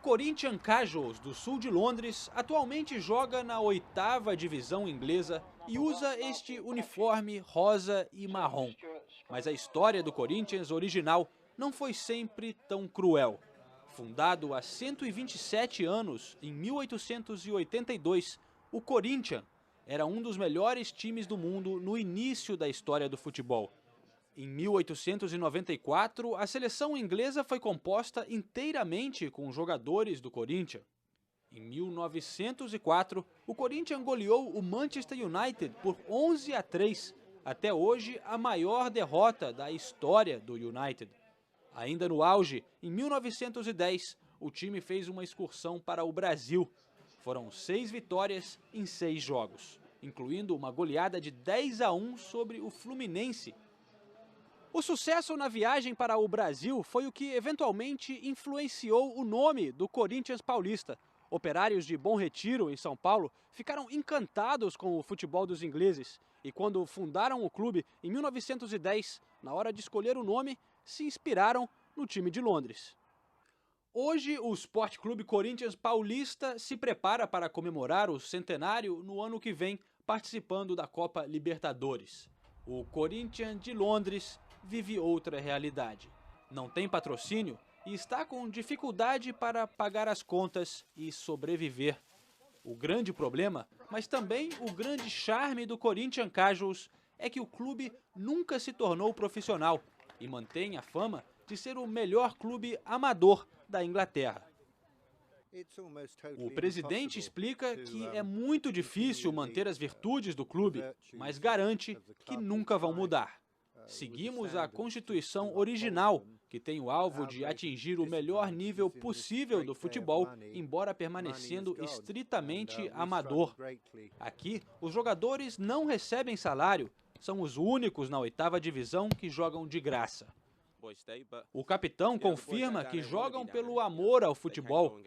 Corinthians Casuals, do sul de Londres, atualmente joga na 8ª divisão inglesa e usa este uniforme rosa e marrom. Mas a história do Corinthians original não foi sempre tão cruel. Fundado há 127 anos, em 1882, o Corinthians era um dos melhores times do mundo no início da história do futebol. Em 1894, a seleção inglesa foi composta inteiramente com jogadores do Corinthians. Em 1904, o Corinthians goleou o Manchester United por 11-3, até hoje a maior derrota da história do United. Ainda no auge, em 1910, o time fez uma excursão para o Brasil. Foram 6 vitórias em 6 jogos, incluindo uma goleada de 10-1 sobre o Fluminense. O sucesso na viagem para o Brasil foi o que eventualmente influenciou o nome do Corinthians paulista. Operários de Bom Retiro, em São Paulo, ficaram encantados com o futebol dos ingleses e quando fundaram o clube em 1910, na hora de escolher o nome, se inspiraram no time de Londres. Hoje, o Sport Clube Corinthians Paulista se prepara para comemorar o centenário no ano que vem, participando da Copa Libertadores. O Corinthians de Londres vive outra realidade. Não tem patrocínio e está com dificuldade para pagar as contas e sobreviver. O grande problema, mas também o grande charme do Corinthians Casuals, é que o clube nunca se tornou profissional e mantém a fama de ser o melhor clube amador da Inglaterra. O presidente explica que é muito difícil manter as virtudes do clube, mas garante que nunca vão mudar. Seguimos a Constituição original, que tem o alvo de atingir o melhor nível possível do futebol, embora permanecendo estritamente amador. Aqui, os jogadores não recebem salário, são os únicos na 8ª divisão que jogam de graça. O capitão confirma que jogam pelo amor ao futebol.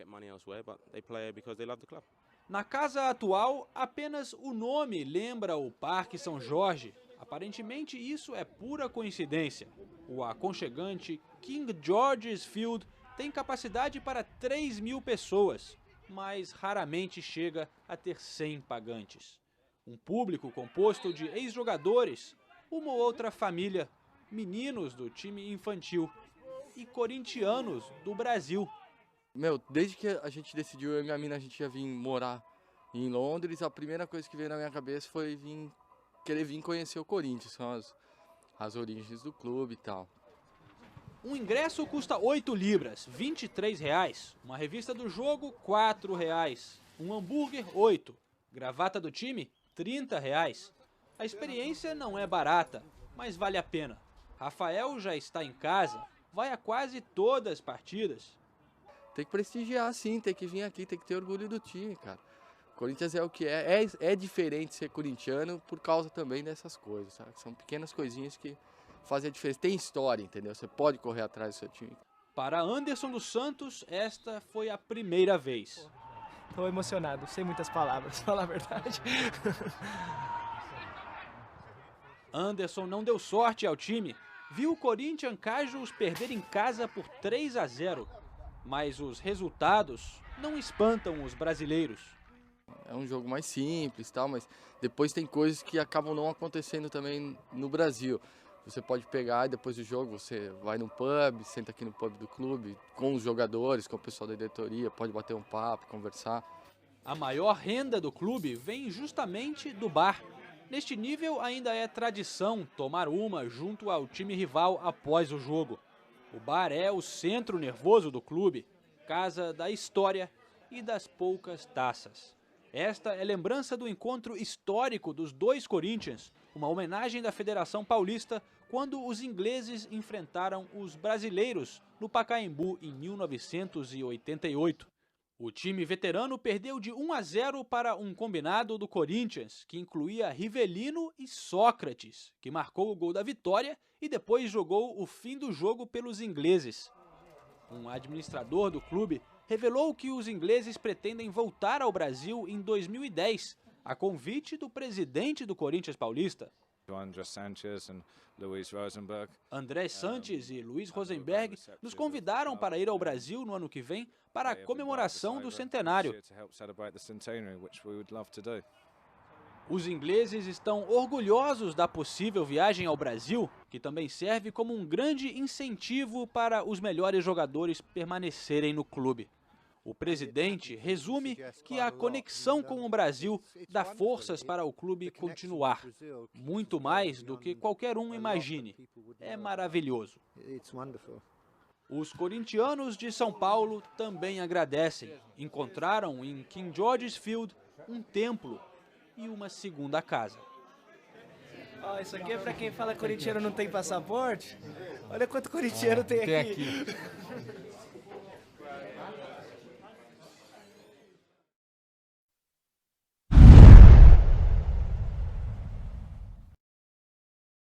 Na casa atual, apenas o nome lembra o Parque São Jorge. Aparentemente, isso é pura coincidência. O aconchegante King George's Field tem capacidade para 3.000 pessoas, mas raramente chega a ter 100 pagantes. Um público composto de ex-jogadores, uma ou outra família, meninos do time infantil e corintianos do Brasil. Desde que a gente decidiu, eu e minha mina, a gente ia vir morar em Londres, a primeira coisa que veio na minha cabeça foi querer vir conhecer o Corinthians, são as origens do clube e tal. Um ingresso custa 8 libras, R$23. Uma revista do jogo, R$4. Um hambúrguer, 8. Gravata do time, R$30. A experiência não é barata, mas vale a pena. Rafael já está em casa, vai a quase todas as partidas. Tem que prestigiar sim, tem que vir aqui, tem que ter orgulho do time, cara. Corinthians é o que é diferente ser corintiano por causa também dessas coisas, sabe? São pequenas coisinhas que fazem a diferença. Tem história, entendeu? Você pode correr atrás do seu time. Para Anderson dos Santos, esta foi a primeira vez. Estou emocionado, sem muitas palavras, falar a verdade. Anderson não deu sorte ao time. Viu o Corinthians Casuals perder em casa por 3-0. Mas os resultados não espantam os brasileiros. É um jogo mais simples, tal, mas depois tem coisas que acabam não acontecendo também no Brasil. Você pode pegar e depois do jogo você vai no pub, senta aqui no pub do clube, com os jogadores, com o pessoal da diretoria, pode bater um papo, conversar. A maior renda do clube vem justamente do bar. Neste nível ainda é tradição tomar uma junto ao time rival após o jogo. O bar é o centro nervoso do clube, casa da história e das poucas taças. Esta é lembrança do encontro histórico dos dois Corinthians, uma homenagem da Federação Paulista quando os ingleses enfrentaram os brasileiros no Pacaembu em 1988. O time veterano perdeu de 1-0 para um combinado do Corinthians, que incluía Rivelino e Sócrates, que marcou o gol da vitória e depois jogou o fim do jogo pelos ingleses. Um administrador do clube revelou que os ingleses pretendem voltar ao Brasil em 2010, a convite do presidente do Corinthians Paulista. André Sanches e Luiz Rosenberg nos convidaram para ir ao Brasil no ano que vem para a comemoração do centenário. Os ingleses estão orgulhosos da possível viagem ao Brasil, que também serve como um grande incentivo para os melhores jogadores permanecerem no clube. O presidente resume que a conexão com o Brasil dá forças para o clube continuar, muito mais do que qualquer um imagine. É maravilhoso. Os corintianos de São Paulo também agradecem. Encontraram em King George's Field um templo e uma segunda casa. Ó, isso aqui é pra quem fala que corintiano não tem passaporte. Olha quanto corintiano tem aqui.